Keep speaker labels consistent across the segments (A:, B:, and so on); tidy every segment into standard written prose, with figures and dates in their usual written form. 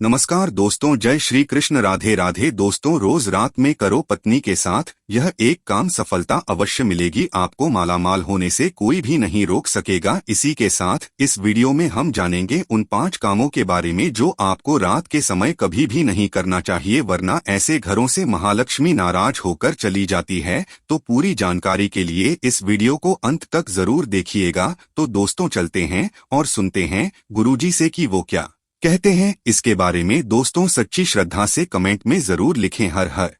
A: नमस्कार दोस्तों, जय श्री कृष्ण। राधे राधे दोस्तों, रोज रात में करो पत्नी के साथ यह एक काम, सफलता अवश्य मिलेगी। आपको मालामाल होने से कोई भी नहीं रोक सकेगा। इसी के साथ इस वीडियो में हम जानेंगे उन 5 कामों के बारे में जो आपको रात के समय कभी भी नहीं करना चाहिए, वरना ऐसे घरों से महालक्ष्मी नाराज होकर चली जाती है। तो पूरी जानकारी के लिए इस वीडियो को अंत तक जरूर देखिएगा। तो दोस्तों चलते हैं और सुनते हैं गुरुजी से कि वो क्या कहते हैं इसके बारे में। दोस्तों सच्ची श्रद्धा से कमेंट में जरूर लिखें हर हर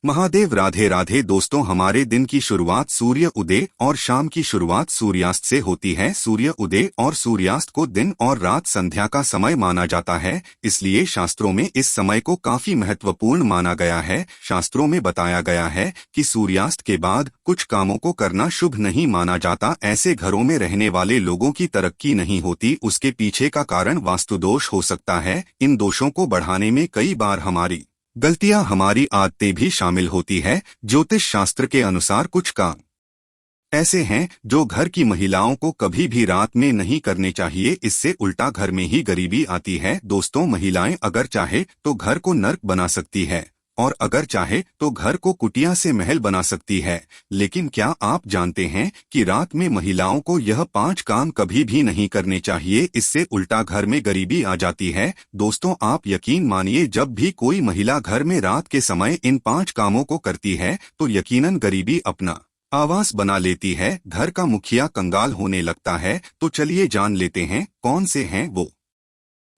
A: महादेव। राधे राधे दोस्तों, हमारे दिन की शुरुआत सूर्य उदय और शाम की शुरुआत सूर्यास्त से होती है। सूर्य उदय और सूर्यास्त को दिन और रात संध्या का समय माना जाता है, इसलिए शास्त्रों में इस समय को काफी महत्वपूर्ण माना गया है। शास्त्रों में बताया गया है कि सूर्यास्त के बाद कुछ कामों को करना शुभ नहीं माना जाता। ऐसे घरों में रहने वाले लोगों की तरक्की नहीं होती। उसके पीछे का कारण वास्तु दोष हो सकता है। इन दोषों को बढ़ाने में कई बार हमारी गलतियां, हमारी आदतें भी शामिल होती है। ज्योतिष शास्त्र के अनुसार कुछ काम ऐसे हैं जो घर की महिलाओं को कभी भी रात में नहीं करने चाहिए। इससे उल्टा घर में ही गरीबी आती है। दोस्तों, महिलाएं अगर चाहे तो घर को नर्क बना सकती है और अगर चाहे तो घर को कुटिया से महल बना सकती है। लेकिन क्या आप जानते हैं कि रात में महिलाओं को यह 5 काम कभी भी नहीं करने चाहिए। इससे उल्टा घर में गरीबी आ जाती है। दोस्तों, आप यकीन मानिए, जब भी कोई महिला घर में रात के समय इन 5 कामों को करती है तो यकीनन गरीबी अपना आवास बना लेती है। घर का मुखिया कंगाल होने लगता है। तो चलिए जान लेते हैं कौन से हैं वो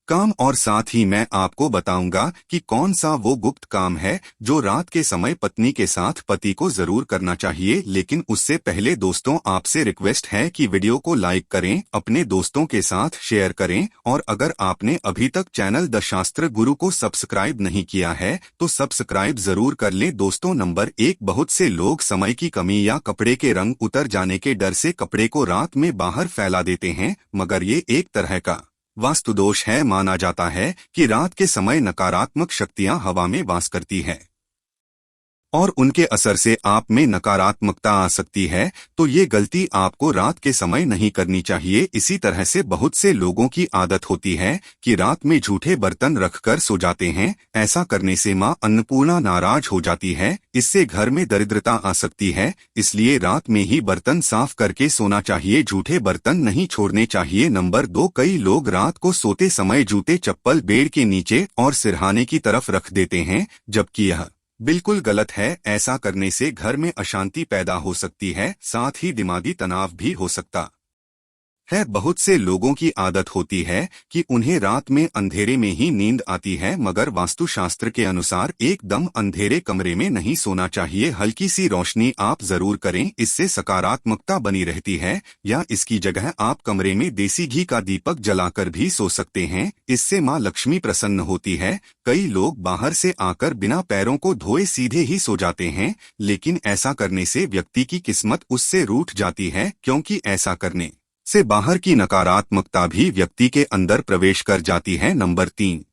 A: काम, और साथ ही मैं आपको बताऊंगा कि कौन सा वो गुप्त काम है जो रात के समय पत्नी के साथ पति को जरूर करना चाहिए। लेकिन उससे पहले दोस्तों, आपसे रिक्वेस्ट है कि वीडियो को लाइक करें, अपने दोस्तों के साथ शेयर करें, और अगर आपने अभी तक चैनल द शास्त्र गुरु को सब्सक्राइब नहीं किया है तो सब्सक्राइब जरूर कर लें। दोस्तों, नंबर 1, बहुत से लोग समय की कमी या कपड़े के रंग उतर जाने के डर से कपड़े को रात में बाहर फैला देते हैं, मगर ये एक तरह का वास्तु दोष है। माना जाता है कि रात के समय नकारात्मक शक्तियां हवा में वास करती है और उनके असर से आप में नकारात्मकता आ सकती है। तो ये गलती आपको रात के समय नहीं करनी चाहिए। इसी तरह से बहुत से लोगों की आदत होती है कि रात में झूठे बर्तन रखकर सो जाते हैं। ऐसा करने से मां अन्नपूर्णा नाराज हो जाती है। इससे घर में दरिद्रता आ सकती है। इसलिए रात में ही बर्तन साफ करके सोना चाहिए, झूठे बर्तन नहीं छोड़ने चाहिए। नंबर 2, कई लोग रात को सोते समय जूते चप्पल बेड के नीचे और सिरहाने की तरफ रख देते हैं, जबकि यह बिल्कुल गलत है। ऐसा करने से घर में अशांति पैदा हो सकती है, साथ ही दिमागी तनाव भी हो सकता है। बहुत से लोगों की आदत होती है कि उन्हें रात में अंधेरे में ही नींद आती है, मगर वास्तुशास्त्र के अनुसार एकदम अंधेरे कमरे में नहीं सोना चाहिए। हल्की सी रोशनी आप जरूर करें, इससे सकारात्मकता बनी रहती है। या इसकी जगह आप कमरे में देसी घी का दीपक जलाकर भी सो सकते हैं। इससे मां लक्ष्मी प्रसन्न होती है। कई लोग बाहर से आकर बिना पैरों को धोए सीधे ही सो जाते हैं, लेकिन ऐसा करने से व्यक्ति की किस्मत उससे रूठ जाती है, क्योंकि ऐसा करने से बाहर की नकारात्मकता भी व्यक्ति के अंदर प्रवेश कर जाती है। नंबर 3,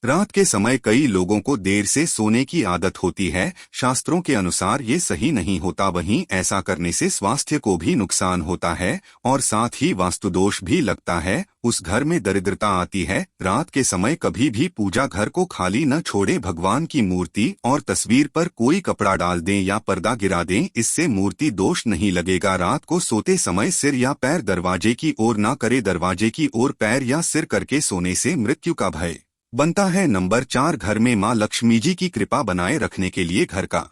A: रात के समय कई लोगों को देर से सोने की आदत होती है। शास्त्रों के अनुसार ये सही नहीं होता। वहीं ऐसा करने से स्वास्थ्य को भी नुकसान होता है और साथ ही वास्तुदोष भी लगता है। उस घर में दरिद्रता आती है। रात के समय कभी भी पूजा घर को खाली न छोड़े। भगवान की मूर्ति और तस्वीर पर कोई कपड़ा डाल दें या पर्दा गिरा दें, इससे मूर्ति दोष नहीं लगेगा। रात को सोते समय सिर या पैर दरवाजे की ओर ना करे। दरवाजे की ओर पैर या सिर करके सोने से मृत्यु का भय बनता है। नंबर 4, घर में मां लक्ष्मी जी की कृपा बनाए रखने के लिए घर का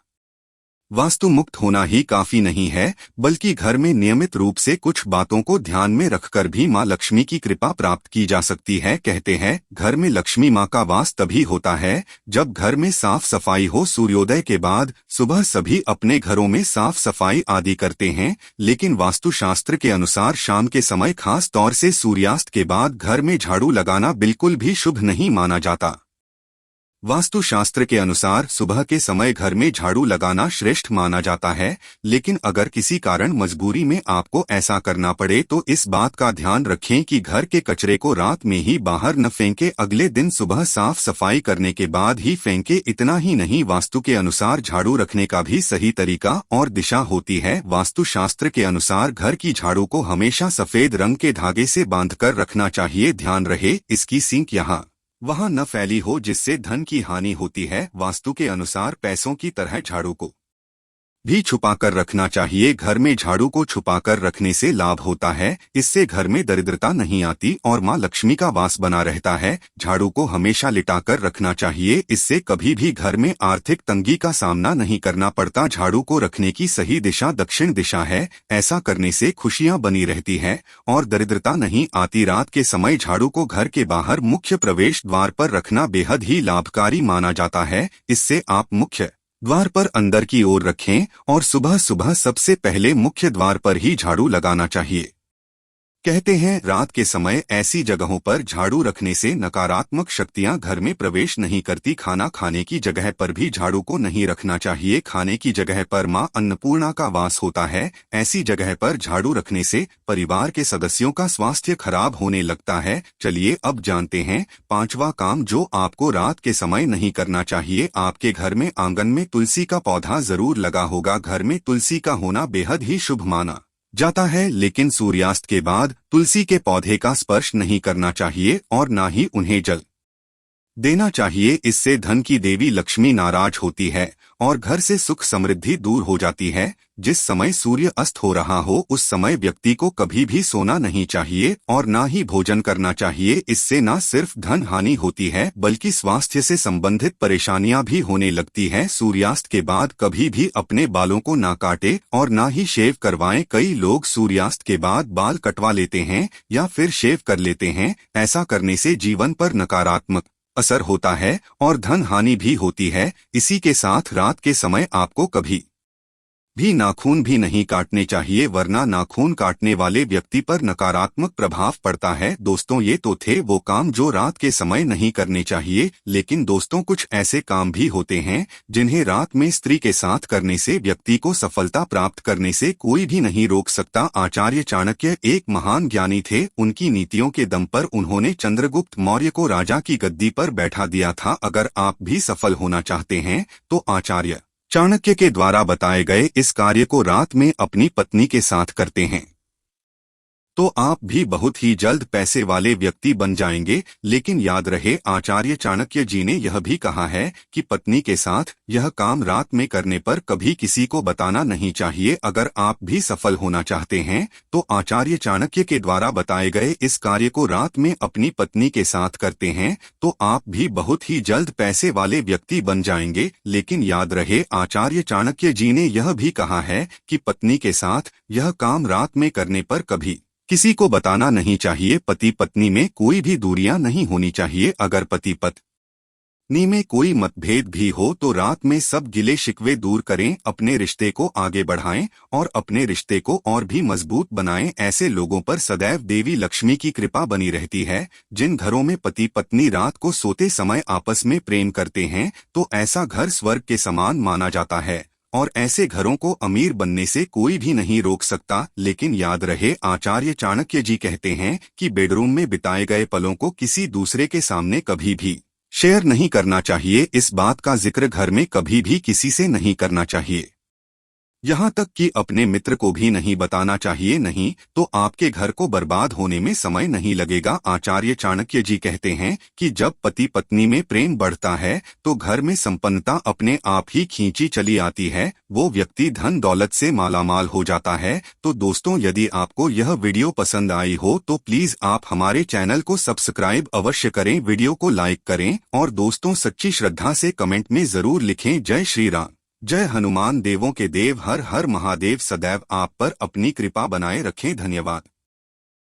A: वास्तु मुक्त होना ही काफी नहीं है, बल्कि घर में नियमित रूप से कुछ बातों को ध्यान में रखकर भी मां लक्ष्मी की कृपा प्राप्त की जा सकती है। कहते हैं घर में लक्ष्मी मां का वास तभी होता है जब घर में साफ सफाई हो। सूर्योदय के बाद सुबह सभी अपने घरों में साफ सफाई आदि करते हैं, लेकिन वास्तुशास्त्र के अनुसार शाम के समय, खास तौर से सूर्यास्त के बाद, घर में झाड़ू लगाना बिल्कुल भी शुभ नहीं माना जाता। वास्तुशास्त्र के अनुसार सुबह के समय घर में झाड़ू लगाना श्रेष्ठ माना जाता है, लेकिन अगर किसी कारण मजबूरी में आपको ऐसा करना पड़े तो इस बात का ध्यान रखें कि घर के कचरे को रात में ही बाहर न फेंके, अगले दिन सुबह साफ सफाई करने के बाद ही फेंके। इतना ही नहीं, वास्तु के अनुसार झाड़ू रखने का भी सही तरीका और दिशा होती है। वास्तुशास्त्र के अनुसार घर की झाड़ू को हमेशा सफेद रंग के धागे से बांधकर रखना चाहिए। ध्यान रहे, इसकी सिंक यहाँ वहां न फैली हो जिससे धन की हानि होती है। वास्तु के अनुसार पैसों की तरह झाड़ू को भी छुपाकर रखना चाहिए। घर में झाड़ू को छुपाकर रखने से लाभ होता है, इससे घर में दरिद्रता नहीं आती और मां लक्ष्मी का वास बना रहता है। झाड़ू को हमेशा लिटाकर रखना चाहिए, इससे कभी भी घर में आर्थिक तंगी का सामना नहीं करना पड़ता। झाड़ू को रखने की सही दिशा दक्षिण दिशा है, ऐसा करने से खुशियां बनी रहती है और दरिद्रता नहीं आती। रात के समय झाड़ू को घर के बाहर मुख्य प्रवेश द्वार पर रखना बेहद ही लाभकारी माना जाता है। इससे आप मुख्य द्वार पर अंदर की ओर रखें और सुबह सुबह सबसे पहले मुख्य द्वार पर ही झाड़ू लगाना चाहिए। कहते हैं रात के समय ऐसी जगहों पर झाड़ू रखने से नकारात्मक शक्तियां घर में प्रवेश नहीं करती। खाना खाने की जगह पर भी झाड़ू को नहीं रखना चाहिए। खाने की जगह पर मां अन्नपूर्णा का वास होता है, ऐसी जगह पर झाड़ू रखने से परिवार के सदस्यों का स्वास्थ्य खराब होने लगता है। चलिए अब जानते हैं पांचवा काम जो आपको रात के समय नहीं करना चाहिए। आपके घर में आंगन में तुलसी का पौधा जरूर लगा होगा। घर में तुलसी का होना बेहद ही शुभ माना जाता है, लेकिन सूर्यास्त के बाद तुलसी के पौधे का स्पर्श नहीं करना चाहिए और ना ही उन्हें जल देना चाहिए। इससे धन की देवी लक्ष्मी नाराज होती है और घर से सुख समृद्धि दूर हो जाती है। जिस समय सूर्य अस्त हो रहा हो उस समय व्यक्ति को कभी भी सोना नहीं चाहिए और ना ही भोजन करना चाहिए। इससे न सिर्फ धन हानि होती है बल्कि स्वास्थ्य से संबंधित परेशानियां भी होने लगती है। सूर्यास्त के बाद कभी भी अपने बालों को ना काटे और ना ही शेव करवाएं। कई लोग सूर्यास्त के बाद बाल कटवा लेते हैं या फिर शेव कर लेते हैं। ऐसा करने से जीवन पर नकारात्मक असर होता है और धन हानि भी होती है। इसी के साथ रात के समय आपको कभी भी नाखून भी नहीं काटने चाहिए, वरना नाखून काटने वाले व्यक्ति पर नकारात्मक प्रभाव पड़ता है। दोस्तों ये तो थे वो काम जो रात के समय नहीं करने चाहिए, लेकिन दोस्तों कुछ ऐसे काम भी होते हैं जिन्हें रात में स्त्री के साथ करने से व्यक्ति को सफलता प्राप्त करने से कोई भी नहीं रोक सकता। आचार्य चाणक्य एक महान ज्ञानी थे। उनकी नीतियों के दम पर उन्होंने चंद्रगुप्त मौर्य को राजा की गद्दी पर बैठा दिया था। अगर आप भी सफल होना चाहते हैं तो आचार्य चाणक्य के द्वारा बताए गए इस कार्य को रात में अपनी पत्नी के साथ करते हैं तो आप भी बहुत ही जल्द पैसे वाले व्यक्ति बन जाएंगे। लेकिन याद रहे आचार्य चाणक्य जी ने यह भी कहा है कि पत्नी के साथ यह काम रात में करने पर कभी किसी को बताना नहीं चाहिए। अगर आप भी सफल होना चाहते हैं तो आचार्य चाणक्य के द्वारा बताए गए इस कार्य को रात में अपनी पत्नी के साथ करते हैं तो आप भी बहुत ही जल्द पैसे वाले व्यक्ति बन जाएंगे। लेकिन याद रहे आचार्य चाणक्य जी ने यह भी कहा है कि पत्नी के साथ यह काम रात में करने पर कभी किसी को बताना नहीं चाहिए। पति पत्नी में कोई भी दूरियां नहीं होनी चाहिए। अगर पति पत्नी में कोई मतभेद भी हो तो रात में सब गिले शिकवे दूर करें, अपने रिश्ते को आगे बढ़ाएं और अपने रिश्ते को और भी मजबूत बनाएं। ऐसे लोगों पर सदैव देवी लक्ष्मी की कृपा बनी रहती है। जिन घरों में पति पत्नी रात को सोते समय आपस में प्रेम करते हैं तो ऐसा घर स्वर्ग के समान माना जाता है और ऐसे घरों को अमीर बनने से कोई भी नहीं रोक सकता। लेकिन याद रहे आचार्य चाणक्य जी कहते हैं कि बेडरूम में बिताए गए पलों को किसी दूसरे के सामने कभी भी शेयर नहीं करना चाहिए। इस बात का जिक्र घर में कभी भी किसी से नहीं करना चाहिए, यहाँ तक कि अपने मित्र को भी नहीं बताना चाहिए, नहीं तो आपके घर को बर्बाद होने में समय नहीं लगेगा। आचार्य चाणक्य जी कहते हैं कि जब पति पत्नी में प्रेम बढ़ता है तो घर में संपन्नता अपने आप ही खींची चली आती है, वो व्यक्ति धन दौलत से मालामाल हो जाता है। तो दोस्तों यदि आपको यह वीडियो पसंद आई हो तो प्लीज आप हमारे चैनल को सब्सक्राइब अवश्य करें, वीडियो को लाइक करें और दोस्तों सच्ची श्रद्धा से कमेंट में जरूर लिखें जय श्री राम, जय हनुमान, देवों के देव, हर हर महादेव। सदैव आप पर अपनी कृपा बनाए रखें। धन्यवाद।